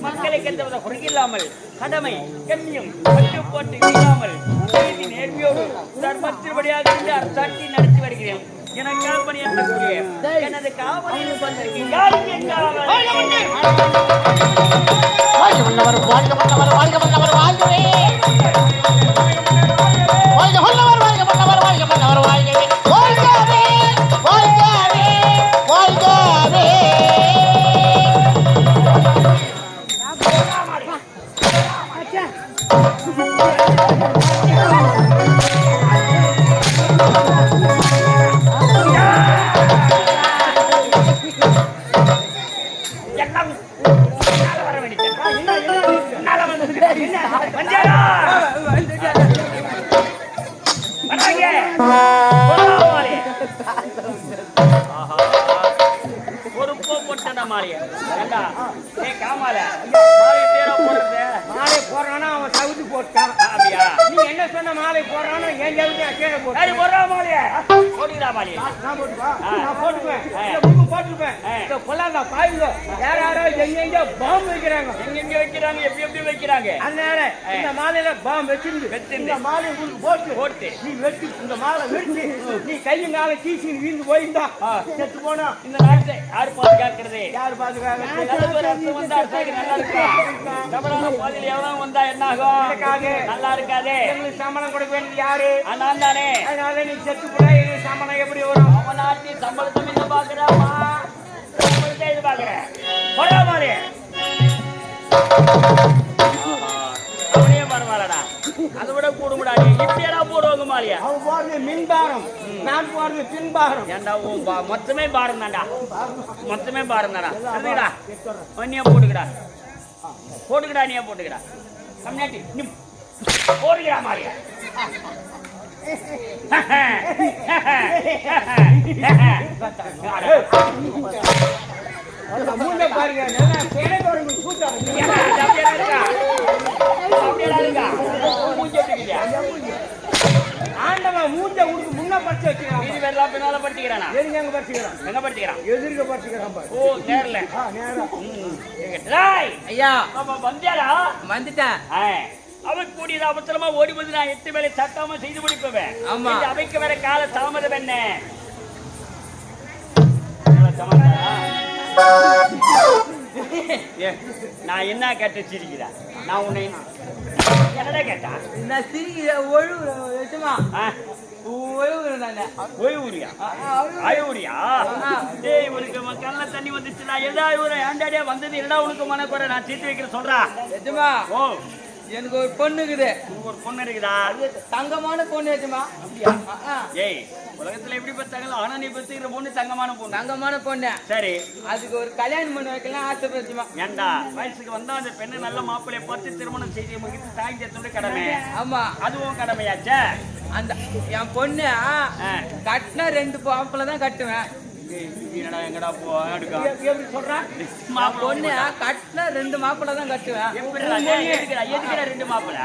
மக்களை குறையில்லாமல் கடமை கண்ணியம் கட்டுப்பாட்டு இல்லாமல் நேர்மையோடு தர்மத்தின்படியாக இருந்து அரசாட்சி நடத்தி வருகிறேன். எனக்காக பணி எனது காவலில் நீ கையும் கால கீசி வீழ்ந்து போயிருந்தா செத்து போனா இந்த நாட்டை யாரு பாதுகாக்கிறது? யாரு பாதுகாக்கிறது? வந்தா என்ன ஆகும்? நல்லா இருக்காது. எங்களுக்கு சம்பளம் கொடுக்க வேண்டியது யாரு? நான் தானே. அதனால நீ செத்து போனா சம்பளம் எப்படி வரும்? அவன் நாட்டி சம்பளத்தை என்ன பாக்குறாமா? சம்பளத்தை இது பாக்குறேன் மாதிரி அவனே பரவாயில்லடா. அதை விட கூடுமுடாடி இப்படியடா போடுவாங்க மாலியா. அவன் போறது மின்பாரம், நான் போறது பின்பாரம். ஏண்டா மொத்தமே பாரம் தான்டா, மொத்தமே பாரம் தான்டா. நீயா போட்டுக்கடா, போட்டுக்கடா, நீயா போட்டுக்கடா. கம்மியாட்டி நீ போடுகிறா மாலியா. பாருங்க ஆண்டவன் மூஞ்ச உனக்கு முன்ன படிச்சு வச்சுக்கிறான். இது வேற பின்னால படிச்சுக்கிறானா? எங்க படிச்சுக்கிறான்? எங்க படிச்சுக்கிறான்? எதிர்க்க படிச்சுக்கிறான். ஓ நேர்ல. ஐயா வந்தியாடா? வந்துட்டேன். அவன் கூடியது அவசரமா ஓடி வந்து நான் 8 வேலை சட்டாம செய்து முடிப்பேன். ஆமா, அவைக்கு வேற கால தாமதம் என்ன? நான் என்ன கேட்ட சிரிக்கிறேன்? நான் உன்னை என்னடா கேட்டா? நான் சிரிக்கிற ஒழுங்குமா கல்ல தண்ணி வந்துச்சுடா. ஏதாவது ஆண்டாடியா வந்தது என்னடா உனக்கு மனக்குறை? நான் தீர்த்து வைக்கிற சொல்றா. ஓ எனக்கு ஒரு பொண்ணு இருக்குது. ஒரு பொண்ணு இருக்குதா? தங்கமான பொண்ணு ஏற்றுமா? ஏய் உலகத்துல எப்படி பார்த்தாங்களோ ஆனா நீ பத்துக்கிற பொண்ணு தங்கமான பொண்ணு. தங்கமான பொண்ணு சரி, அதுக்கு ஒரு கல்யாணம் பண்ண வைக்கலாம் ஆசைப்படுச்சுமா. ஏண்டா வயசுக்கு வந்தா அந்த பெண்ணு நல்ல மாப்பிள்ளைய பார்த்து திருமணம் செய்து முடித்து தாய் தேர்த்தோட கடமை. ஆமா, அதுவும் கடமையாச்சே. அந்த என் பொண்ணு கட்டினா 2 மாப்பிள்ளை தான் கட்டுவேன். எங்கடா போ எப்படி சொல்றேன்? பொண்ணு கட்டினா 2 மாப்பிள்ளை தான் கட்டுவேன். எதுக்குற 2 மாப்பிள்ளை?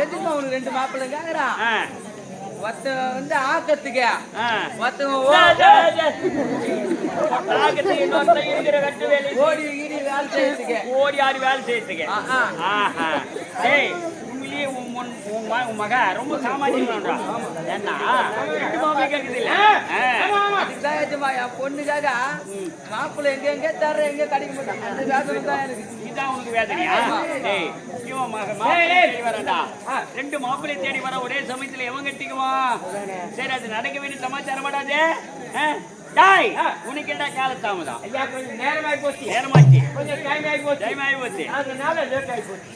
எதுக்கு அவனுக்கு 2 மாப்பிள்ளை கேக்குறான்? ஒருத்த வந்து ஆக்கத்துக்கு ஓடி வேலை செய்யறதுக்கு, ஓடி ஆடி வேலை செய்யறதுக்கு. உன் மக ரொம்ப சாமானியம். என்ன 2 மாப்பிள்ளை கேக்குது இல்ல? எஜமா என் பொண்ணுக்காக மாப்பிள்ளை எங்க தர்ற எங்க கிடைக்க மாட்டாங்க அந்த வேதனை தான் எனக்கு. இதான் உனக்கு வேதனையா? டேய் வரண்டா 2 மாப்பிள்ளை தேடி வர ஒரே சமயத்துல எவன் கட்டிக்குவான்? சரி அது நடக்க வேண்டிய சமாச்சாரம் மாட்டாதே. டாய் உனக்கு என்ன காலத்தாமதம்? ஐயா கொஞ்சம் நேரமாகி போச்சு. நேரமாச்சு. கொஞ்சம் டைம் ஆகி போச்சு. அதனால லேட் ஆகி போச்சு.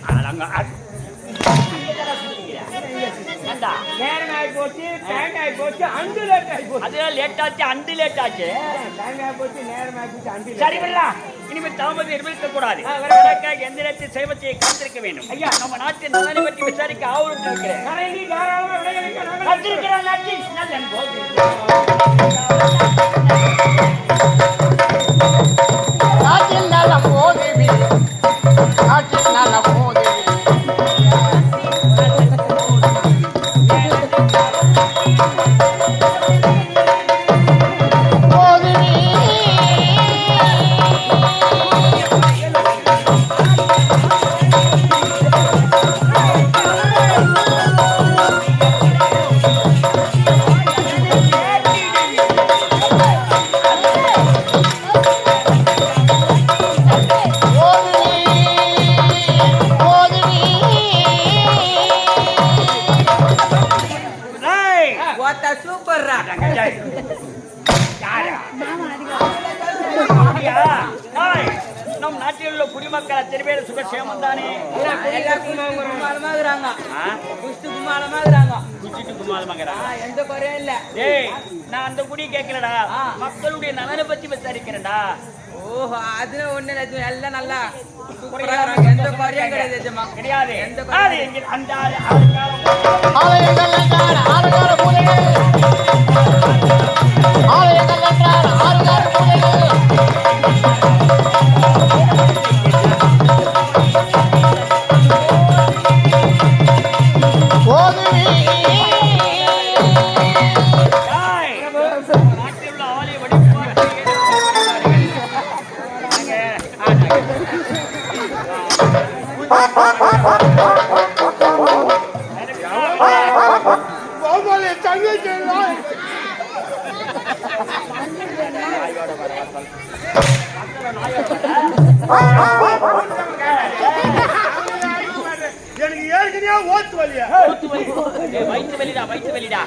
நேரம் ஆகி போச்சு, டைம் ஆகி போச்சு, அண்டு லேட் ஆகி போச்சு. அதெல்லாம் லேட் ஆச்சு, அண்டு லேட் ஆச்சு. டைம் ஆகி போச்சு, நேரம் ஆகி போச்சு, அண்டு சரி விடலாம். இனிமேல் தாமதம் நிர்வகிக்க கூடாது. எந்த நேரத்தில் செய்வத்தை காத்திருக்க வேண்டும். ஐயா நம்ம நாட்டின் நலனை பற்றி விசாரிக்க ஆவலும் இருக்கிறேன். நாட்டில் நலம் போதுவி நாட்டில் நலம் போதுவி சூப்பர்ரா. நம் நாட்டில் உள்ள குடிமக்கள் அத்தனை பேர் சுகசேமம் தானே? எந்த குறையும் இல்ல. ஏய் நான் அந்த குடி கேட்கலடா, மக்களுடைய நலனை பத்தி விசாரிக்கிறேன்டா. ஓஹோ அதுல ஒண்ணு எல்லாம் நல்லா எந்த குறையும் கிடையாது. கிடையாது. அந்த நாட்டில் உள்ள ஆலய வழிபாடு எனக்கு ஏற்கனவே ஓத்து வலியா வயிற்று வெளிடா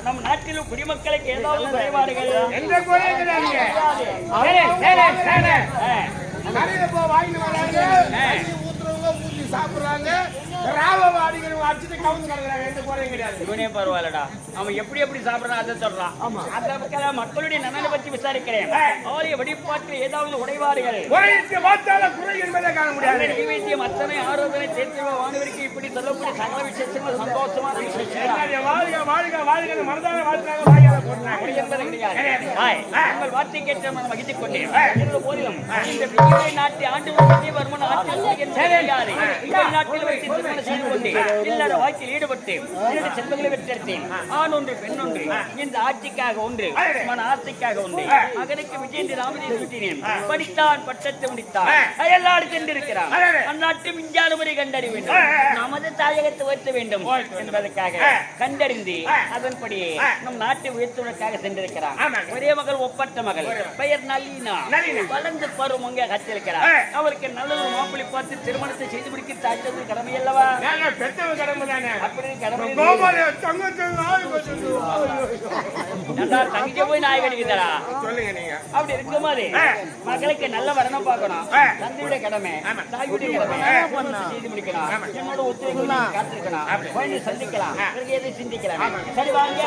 நம் நாட்டில் குடிமக்களுக்கு ஏதாவது குறைபாடுகள் எந்த குறையும் கிடையாது. கடையில போ வாங்கிட்டு வராங்க, ஊத்துறவங்க ஊத்தி சாப்பிடுறாங்க, ராவ அடிக்கிறவங்க அடிச்சுட்டு கவுந்து கிடக்குறாங்க. எந்த குறையும் கிடையாது. இவனே பரவாயில்லடா, அவன் எப்படி சாப்பிடறான் அதை சொல்றான். அந்த மக்களுடைய நலனை பற்றி விசாரிக்கிறேன். ஆலய வழிபாட்டில் ஏதாவது குறைபாடுகள் குறைக்கு பார்த்தால குறை என்பதை காண முடியாது. நைவேத்தியம் அத்தனை ஆரோக்கிய சேர்த்து வாங்குவதற்கு இப்படி சொல்லக்கூடிய சகல விசேஷங்கள் சந்தோஷமான விசேஷம். வாழ்க வாழ்க வாழ்க மனதார வாழ்க்கையாக வாயால போடுறாங்க என்பது கிடையாது. உங்கள் வார்த்தை கேட்டு நான் மகிழ்ச்சிக் கொண்டேன். போதிலும் இந்த விஜய் நாட்டை ஆண்டு விஜயவர்மன் நாட்டில் வைத்து திருமணம் செய்து கொண்டேன். எல்லார வாழ்க்கையில் ஈடுபட்டு 2 செல்வங்களை பெற்றெடுத்தேன். ஆண் ஒன்று பெண் ஒன்று. இந்த ஆட்சிக்காக ஒன்று, மன ஆசைக்காக ஒன்று. மகனுக்கு விஜயந்தி ராமதேவி சுட்டினேன். படித்தான், பட்டத்தை முடித்தான், அயல்நாடு சென்றிருக்கிறான். அந்நாட்டு விஞ்ஞான முறை கண்டறிய வேண்டும், நமது தாயகத்தை உயர்த்த வேண்டும் என்பதற்காக கண்டறிந்து அதன்படி நம் நாட்டை உயர்த்துவதற்காக சென்றிருக்கிறான். ஒரே மகள், ஒப்பற்ற மகள், பெயர் நளினா. வளர்ந்து பருவம் அங்கே கற்றிருக்கிறார். அவருக்கு நல்ல ஒரு மாப்பிள்ளை பார்த்து திருமணத்தை செய்து முடிக்க தாய்த்தது கடமை அல்லவா? பெற்றவங்க கடமை தானே. அப்படி கடமை தங்கிக்க போய் நாய் கடிக்குதா? சொல்லுங்க நீங்க. அப்படி இருக்கும்போது மகளுக்கு நல்ல வரணும் பார்க்கணும். தந்தையுடைய கடமை, தாயுடைய கடமை செய்து முடிக்கணும். என்னோட ஒத்துழைப்பு காத்திருக்கணும். சந்திக்கலாம், எதை சிந்திக்கலாம். சரி வாங்க.